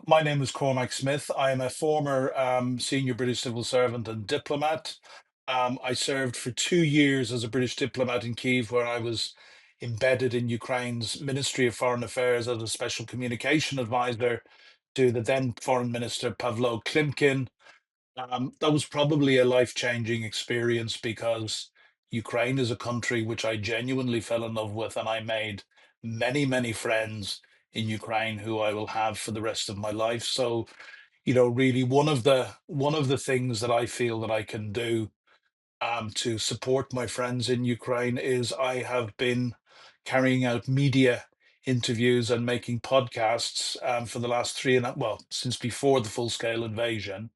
My name is Cormac Smith. I am a former senior British civil servant and diplomat. I served for 2 years as a British diplomat in Kyiv, where I was embedded in Ukraine's Ministry of Foreign Affairs as a special communication advisor to the then Foreign Minister Pavlo Klimkin. That was probably a life-changing experience because Ukraine is a country which I genuinely fell in love with, and I made many, many friends in Ukraine who I will have for the rest of my life. So, really one of the things that I feel that I can do to support my friends in Ukraine is I have been carrying out media interviews and making podcasts for the last well, since before the full-scale invasion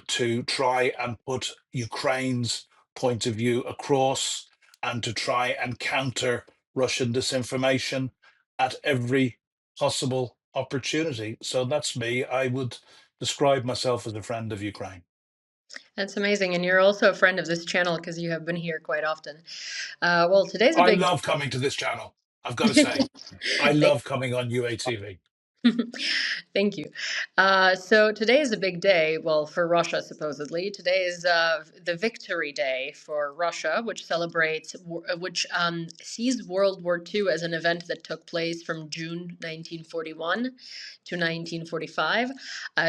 to try and put Ukraine's point of view across and to try and counter Russian disinformation at every possible opportunity. So that's me. I would describe myself as a friend of Ukraine. That's amazing. And you're also a friend of this channel because you have been here quite often. Well, today's a I big love coming to this channel. I've got to say, I Thank love coming on UATV. Thank you. So today is a big day, well, for Russia, supposedly. Today is the Victory Day for Russia, which which sees World War II as an event that took place from June 1941 to 1945.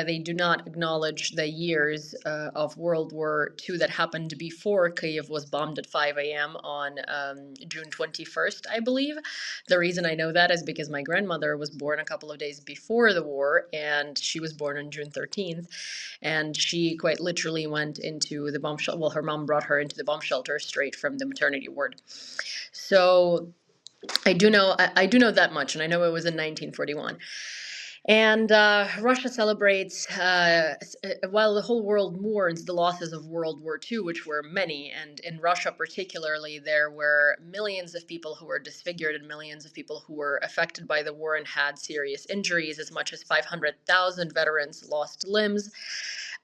They do not acknowledge the years of World War II that happened before Kyiv was bombed at 5 a.m. on June 21st, I believe. The reason I know that is because my grandmother was born a couple of days before the war, and she was born on June 13th. And she quite literally went into the bomb shelter. Well, her mom brought her into the bomb shelter straight from the maternity ward. So I do know that much, and I know it was in 1941. And Russia celebrates, while the whole world mourns the losses of World War II, which were many, and in Russia particularly, there were millions of people who were disfigured and millions of people who were affected by the war and had serious injuries. As much as 500,000 veterans lost limbs.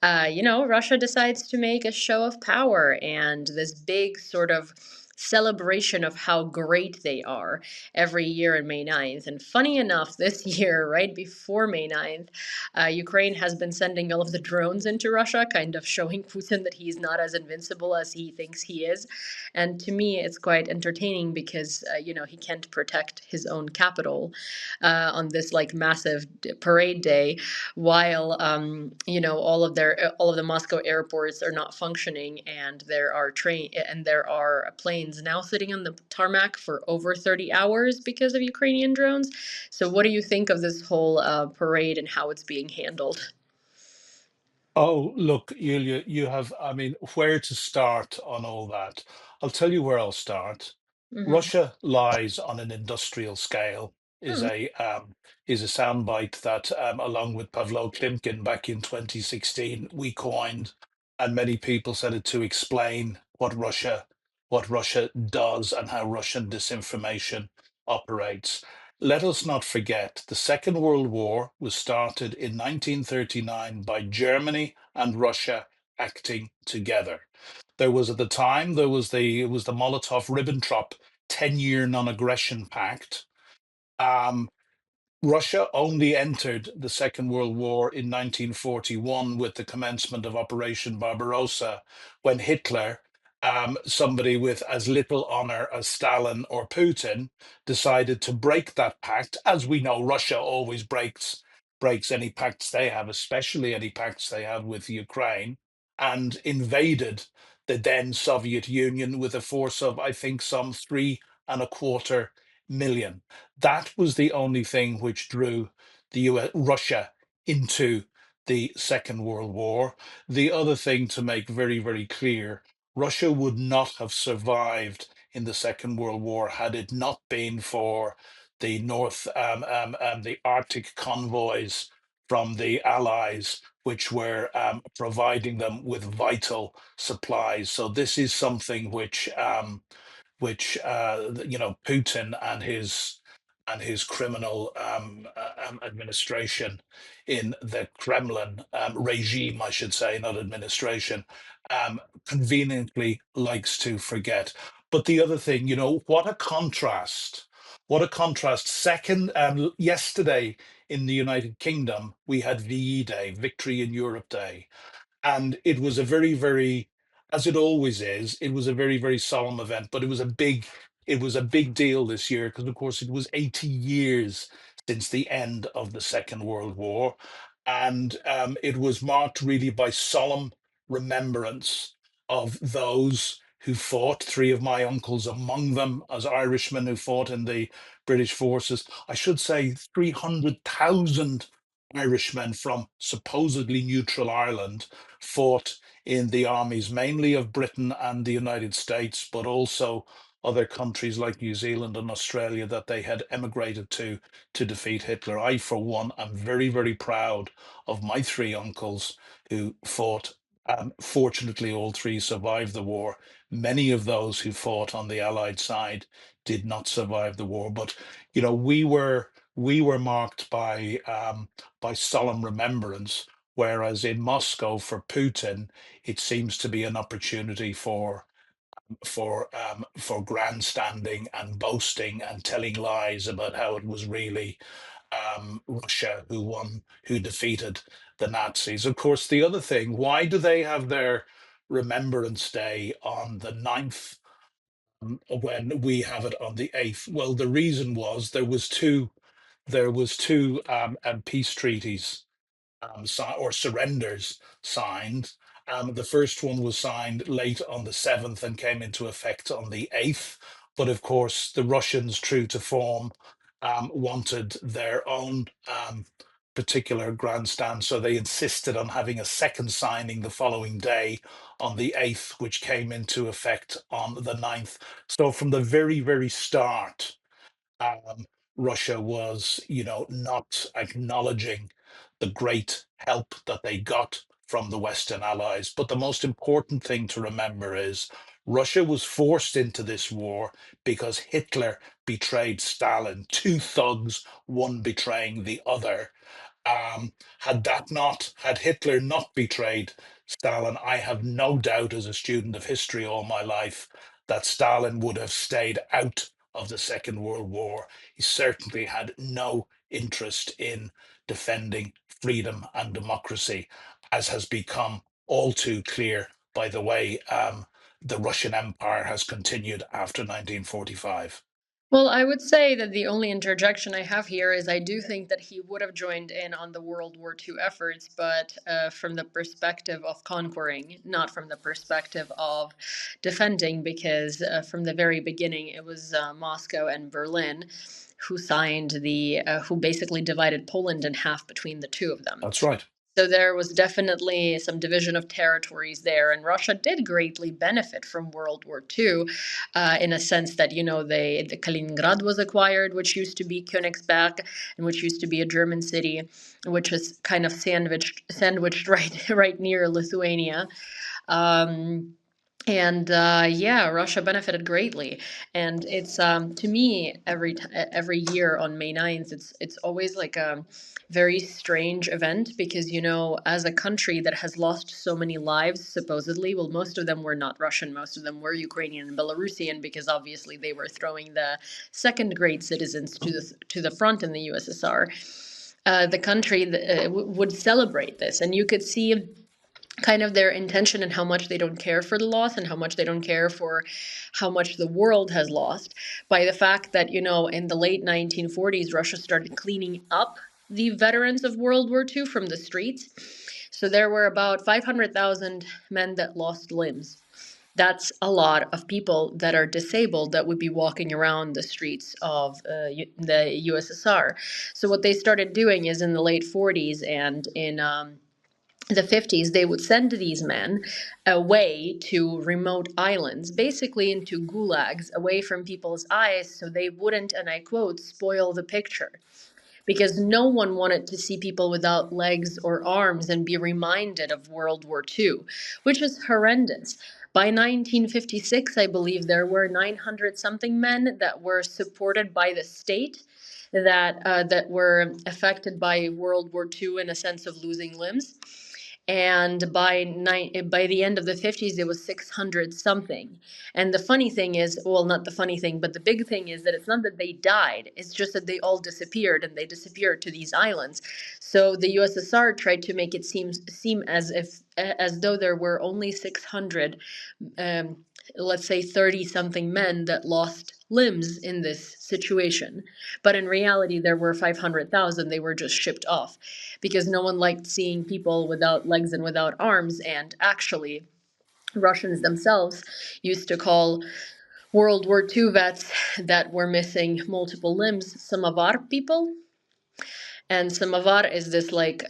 Russia decides to make a show of power and this big sort of celebration of how great they are every year on May 9th. And funny enough, this year, right before May 9th, Ukraine has been sending all of the drones into Russia, kind of showing Putin that he's not as invincible as he thinks he is. And to me, it's quite entertaining because, he can't protect his own capital on this like massive parade day while all of the Moscow airports are not functioning, and there are planes now sitting on the tarmac for over 30 hours because of Ukrainian drones. So what do you think of this whole parade and how it's being handled? Oh, look, Yulia, I mean, where to start on all that? I'll tell you where I'll start. Hmm. Russia lies on an industrial scale Hmm. is a soundbite that, along with Pavlo Klimkin back in 2016, we coined, and many people said it to explain what Russia does and how Russian disinformation operates. Let us not forget the Second World War was started in 1939 by Germany and Russia acting together. There was at the time there was the it was the Molotov-Ribbentrop 10-year non-aggression pact. Um, Russia only entered the Second World War in 1941 with the commencement of Operation Barbarossa, when Hitler, somebody with as little honor as Stalin or Putin, decided to break that pact. As we know, Russia always breaks any pacts they have, especially any pacts they have with Ukraine, and invaded the then Soviet Union with a force of, I think, some 3.25 million. That was the only thing which drew Russia into the Second World War. The other thing to make very, very clear, Russia would not have survived in the Second World War had it not been for the Arctic convoys from the Allies, which were providing them with vital supplies. So this is something which Putin and his criminal administration in the Kremlin regime, I should say, not administration, conveniently likes to forget. But the other thing, what a contrast What a contrast. Second, yesterday in the United Kingdom, we had VE Day, Victory in Europe Day. And it was a very, very, as it always is, it was a very, very solemn event, but it was a big deal this year because, of course, it was 80 years since the end of the Second World War. And it was marked really by solemn remembrance of those who fought, three of my uncles among them as Irishmen who fought in the British forces. I should say 300,000 Irishmen from supposedly neutral Ireland fought in the armies, mainly of Britain and the United States, but also other countries like New Zealand and Australia that they had emigrated to defeat Hitler. I, for one, am very, very proud of my three uncles who fought. Fortunately, all three survived the war. Many of those who fought on the Allied side did not survive the war, but we were marked by solemn remembrance, whereas in Moscow for Putin, it seems to be an opportunity for grandstanding and boasting and telling lies about how it was really Russia who won, who defeated the Nazis. Of course, the other thing, why do they have their Remembrance Day on the 9th when we have it on the 8th? Well, the reason was there was two peace treaties or surrenders signed. The first one was signed late on the 7th and came into effect on the 8th. But of course, the Russians, true to form, wanted their own particular grandstand. So they insisted on having a second signing the following day on the 8th, which came into effect on the 9th. So from the very, very start, um, Russia was, not acknowledging the great help that they got from the Western allies. But the most important thing to remember is Russia was forced into this war because Hitler betrayed Stalin, two thugs, one betraying the other. Had Hitler not betrayed Stalin, I have no doubt as a student of history all my life that Stalin would have stayed out of the Second World War. He certainly had no interest in defending freedom and democracy, as has become all too clear by the way the Russian Empire has continued after 1945. Well, I would say that the only interjection I have here is I do think that he would have joined in on the World War II efforts, but from the perspective of conquering, not from the perspective of defending, because from the very beginning it was Moscow and Berlin who basically divided Poland in half between the two of them. That's right. So there was definitely some division of territories there, and Russia did greatly benefit from World War II, in a sense that the Kaliningrad was acquired, which used to be Königsberg, and which used to be a German city, which is kind of sandwiched right near Lithuania. Um, and yeah, Russia benefited greatly, and it's to me every year on May 9th, it's always like a very strange event because as a country that has lost so many lives supposedly, well, most of them were not Russian, most of them were Ukrainian and Belarusian because obviously they were throwing the second grade citizens to the front in the USSR. The country would celebrate this, and you could see kind of their intention and how much they don't care for the loss and how much they don't care for how much the world has lost by the fact that in the late 1940s Russia started cleaning up the veterans of World War II from the streets. So there were about 500,000 men that lost limbs. That's a lot of people that are disabled that would be walking around the streets of the USSR. So what they started doing is in the late 40s and in the 50s, they would send these men away to remote islands, basically into gulags, away from people's eyes, so they wouldn't, and I quote, spoil the picture. Because no one wanted to see people without legs or arms and be reminded of World War II, which is horrendous. By 1956, I believe there were 900 something men that were supported by the state that were affected by World War II in a sense of losing limbs. and by the end of the 50s it was 600 something. And the funny thing is, well, not the funny thing, but the big thing is that it's not that they died, it's just that they all disappeared, and they disappeared to these islands. So the USSR tried to make it seem as if as though there were only 600, um, let's say 30 something men that lost limbs in this situation. But in reality, there were 500,000. They were just shipped off because no one liked seeing people without legs and without arms. And actually, Russians themselves used to call World War II vets that were missing multiple limbs samovar people. And samovar is this like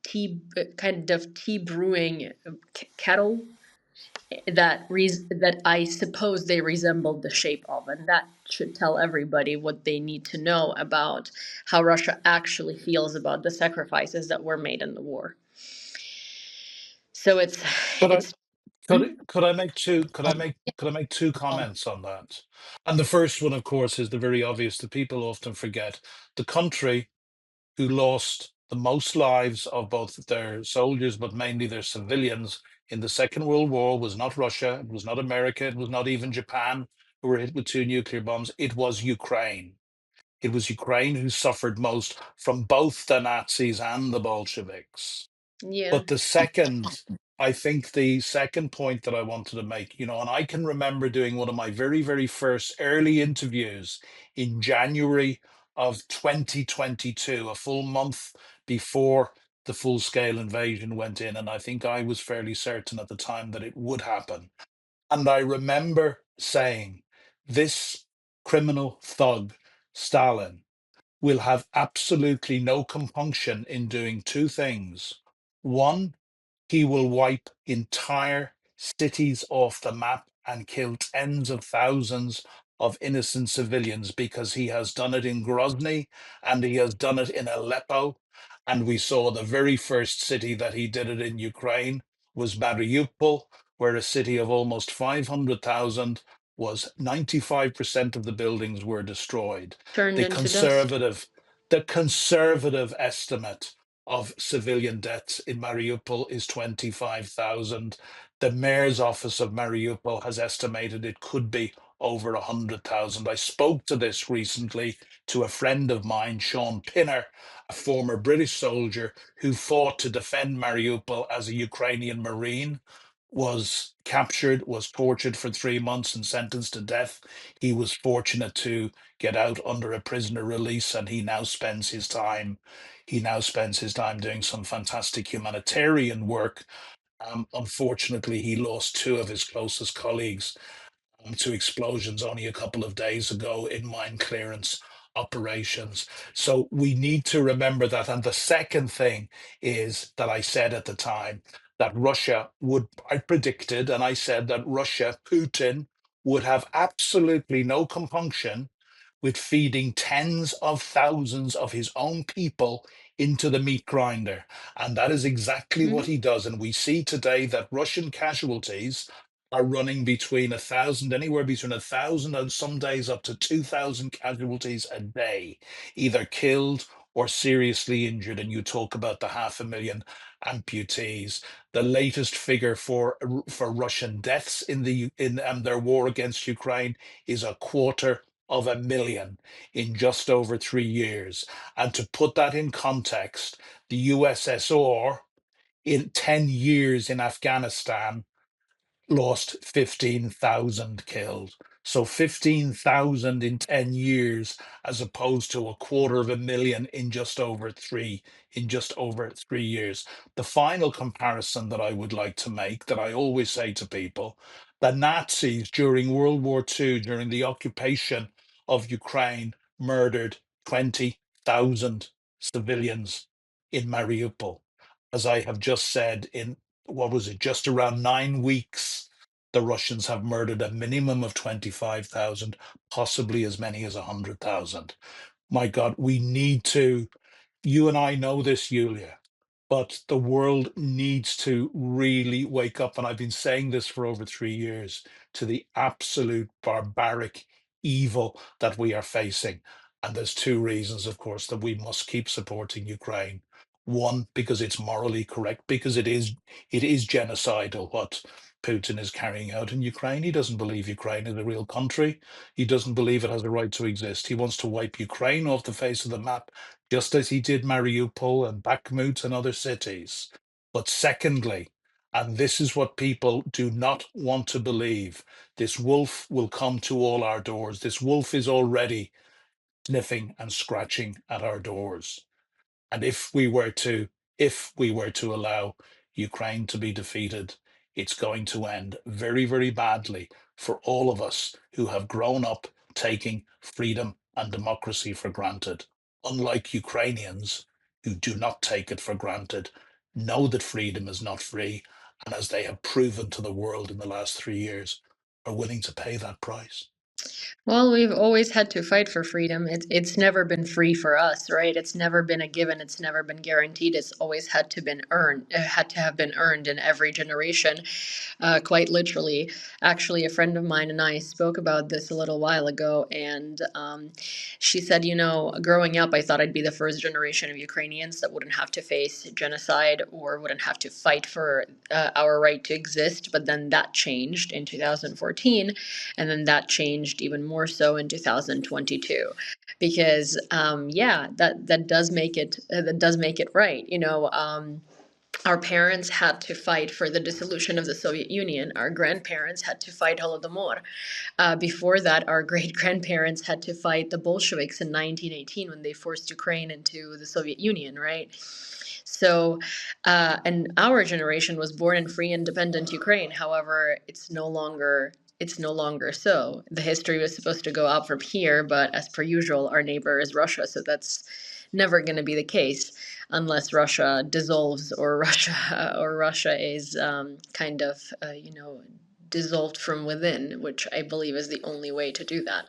tea, kind of tea brewing kettle that I suppose they resembled the shape of, and that should tell everybody what they need to know about how Russia actually feels about the sacrifices that were made in the war. So Could I it's could could I make two could I make two comments on that? And the first one, of course, is the very obvious that people often forget. The country who lost the most lives of both their soldiers, but mainly their civilians in the Second World War was not Russia, it was not America, it was not even Japan, who were hit with two nuclear bombs. It was Ukraine. It was Ukraine who suffered most from both the Nazis and the Bolsheviks. yeah. But the second, I think the second point that I wanted to make, and I can remember doing one of my very, very first early interviews in January of 2022, a full month before the full scale invasion went in. And I think I was fairly certain at the time that it would happen. And I remember saying, this criminal thug, Stalin, will have absolutely no compunction in doing two things. One, he will wipe entire cities off the map and kill tens of thousands of innocent civilians because he has done it in Grozny and he has done it in Aleppo. And we saw the very first city that he did it in Ukraine was Mariupol, where a city of almost 500,000 was 95% of the buildings were destroyed. Turned The into dust. conservative, the conservative estimate of civilian deaths in Mariupol is 25,000. The mayor's office of Mariupol has estimated it could be over 100,000. I spoke to this recently to a friend of mine, Sean Pinner, a former British soldier who fought to defend Mariupol as a Ukrainian Marine, was captured, was tortured for 3 months and sentenced to death. He was fortunate to get out under a prisoner release, and he now spends his time doing some fantastic humanitarian work. Unfortunately, he lost two of his closest colleagues to explosions only a couple of days ago in mine clearance operations. So we need to remember that. And the second thing is that I said at the time that I predicted, and I said that Russia, Putin, would have absolutely no compunction with feeding tens of thousands of his own people into the meat grinder. And that is exactly what Mhm. he does. And we see today that Russian casualties are running between 1,000, anywhere between 1,000 and some days up to 2,000 casualties a day, either killed or seriously injured. And you talk about the 500,000 amputees. The latest figure for Russian deaths in their war against Ukraine is 250,000 in just over 3 years. And to put that in context, the USSR in 10 years in Afghanistan lost 15,000 killed. So 15,000 in 10 years, as opposed to 250,000 in just over 3 years. The final comparison that I would like to make, that I always say to people, the Nazis during World War II, during the occupation of Ukraine, murdered 20,000 civilians in Mariupol. As I have just said, in what was it, just around 9 weeks, the Russians have murdered a minimum of 25,000, possibly as many as 100,000. My God, you and I know this, Yulia, but the world needs to really wake up. And I've been saying this for over 3 years, to the absolute barbaric evil that we are facing. And there's two reasons, of course, that we must keep supporting Ukraine. One, because it's morally correct, because it is genocidal what Putin is carrying out in Ukraine. He doesn't believe Ukraine is a real country. He doesn't believe it has a right to exist. He wants to wipe Ukraine off the face of the map, just as he did Mariupol and Bakhmut and other cities. But secondly, and this is what people do not want to believe, this wolf will come to all our doors. This wolf is already sniffing and scratching at our doors. And if we were to allow Ukraine to be defeated, it's going to end very, very badly for all of us who have grown up taking freedom and democracy for granted. Unlike Ukrainians who do not take it for granted, know that freedom is not free, and as they have proven to the world in the last 3 years, are willing to pay that price. Well, we've always had to fight for freedom. It's never been free for us, right? It's never been a given. It's never been guaranteed. It's always had to have been earned in every generation, quite literally. Actually, a friend of mine and I spoke about this a little while ago, and she said, growing up, I thought I'd be the first generation of Ukrainians that wouldn't have to face genocide or wouldn't have to fight for our right to exist. But then that changed in 2014, and then that changed even more so in 2022, because yeah, that does make it right. Our parents had to fight for the dissolution of the Soviet Union. Our grandparents had to fight Holodomor. Before that, our great grandparents had to fight the Bolsheviks in 1918 when they forced Ukraine into the Soviet Union, right? So, and our generation was born in free, independent Ukraine. However, it's no longer so. The history was supposed to go out from here, but as per usual, our neighbor is Russia, so that's never going to be the case unless Russia dissolves or Russia is kind of dissolved from within, which I believe is the only way to do that.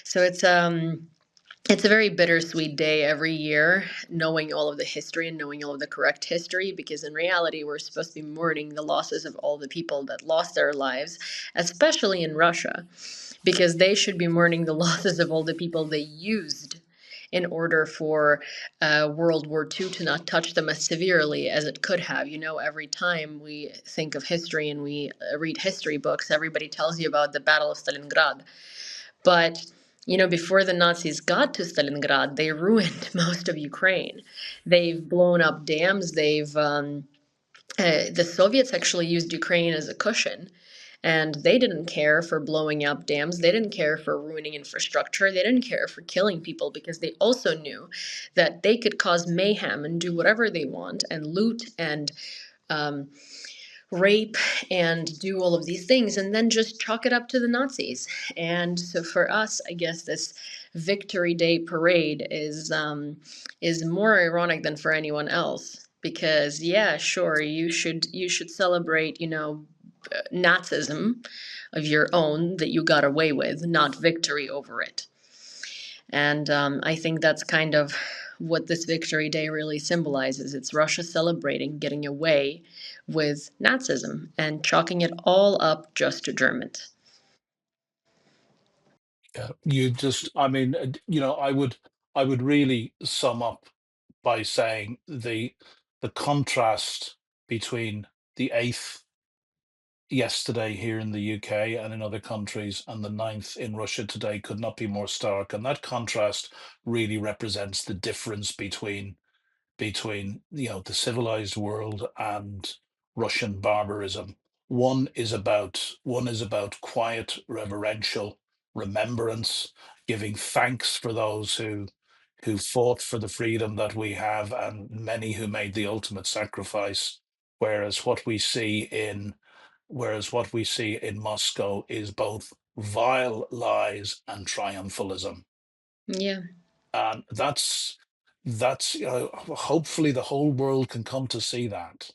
So it's a very bittersweet day every year, knowing all of the history and knowing all of the correct history, because in reality, we're supposed to be mourning the losses of all the people that lost their lives, especially in Russia, because they should be mourning the losses of all the people they used in order for World War II to not touch them as severely as it could have. Every time we think of history and we read history books, everybody tells you about the Battle of Stalingrad. But before the Nazis got to Stalingrad, they ruined most of Ukraine. They've blown up dams. The Soviets actually used Ukraine as a cushion, and they didn't care for blowing up dams. They didn't care for ruining infrastructure. They didn't care for killing people, because they also knew that they could cause mayhem and do whatever they want and loot and um, rape and do all of these things and then just chalk it up to the Nazis. And so for us, I guess this Victory Day parade is more ironic than for anyone else, because yeah, sure, you should celebrate, Nazism of your own that you got away with, not victory over it. And I think that's kind of what this Victory Day really symbolizes. It's Russia celebrating getting away with Nazism and chalking it all up just to Germans. Yeah, I mean, I would really sum up by saying the contrast between the 8th yesterday here in the UK and in other countries and the 9th in Russia today could not be more stark. And that contrast really represents the difference between the civilized world and Russian barbarism. One is about quiet, reverential remembrance, giving thanks for those who fought for the freedom that we have, and many who made the ultimate sacrifice. Whereas what we see in whereas what we see in Moscow is both vile lies and triumphalism. Yeah. And that's hopefully the whole world can come to see that.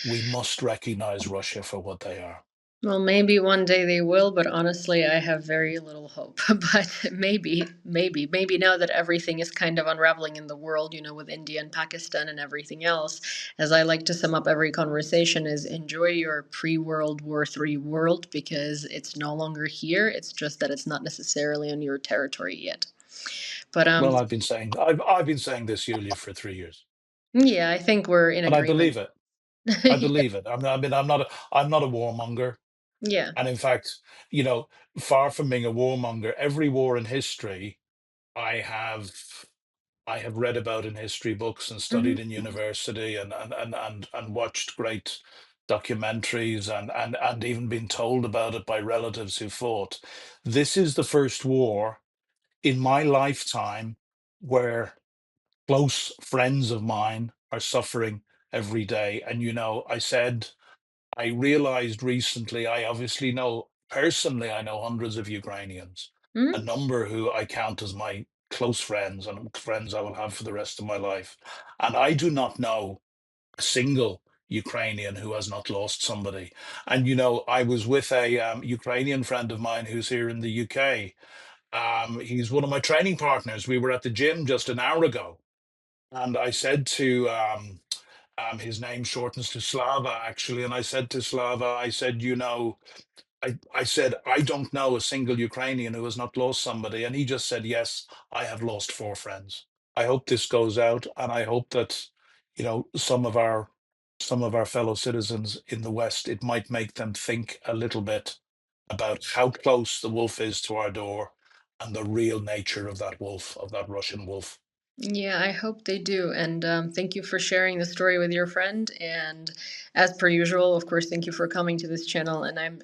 We must recognize Russia for what they are. Well, maybe one day they will, but honestly, I have very little hope. But maybe now that everything is kind of unraveling in the world, with India and Pakistan and everything else, as I like to sum up every conversation, is enjoy your pre-World War III world, because it's no longer here. It's just that it's not necessarily on your territory yet. But Well, I've been saying this, Yulia, for 3 years. Yeah, I think we're in And I agreement. believe it. I Yeah. believe it. I mean, I'm not a warmonger. Yeah. And in fact, you know, far from being a warmonger, every war in history I have I have read about in history books and Mhm. studied in university and watched great documentaries and even been told about it by relatives who fought. This is the first war in my lifetime where close friends of mine are suffering every day. And I realized recently, I obviously know personally, I know hundreds of Ukrainians, a Mhm. number who I count as my close friends and friends I will have for the rest of my life. And I do not know a single Ukrainian who has not lost somebody. And, I was with a Ukrainian friend of mine who's here in the UK. He's one of my training partners. We were at the gym just an hour ago. And I said to his name shortens to Slava, actually. And I said to Slava, I said, I said, I don't know a single Ukrainian who has not lost somebody. And he just said, yes, I have lost four friends. I hope this goes out. And I hope that, some of our fellow citizens in the West, it might make them think a little bit about how close the wolf is to our door and the real nature of that wolf, of that Russian wolf. Yeah, I hope they do. And thank you for sharing the story with your friend. And as per usual, of course, thank you for coming to this channel. And I'm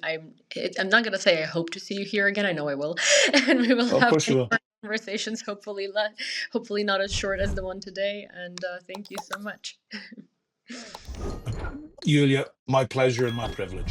not gonna say I hope to see you here again. I know I will, and we will Of have course you many will. more conversations. Hopefully not as short as the one today. And thank you so much. Yulia, my pleasure and my privilege.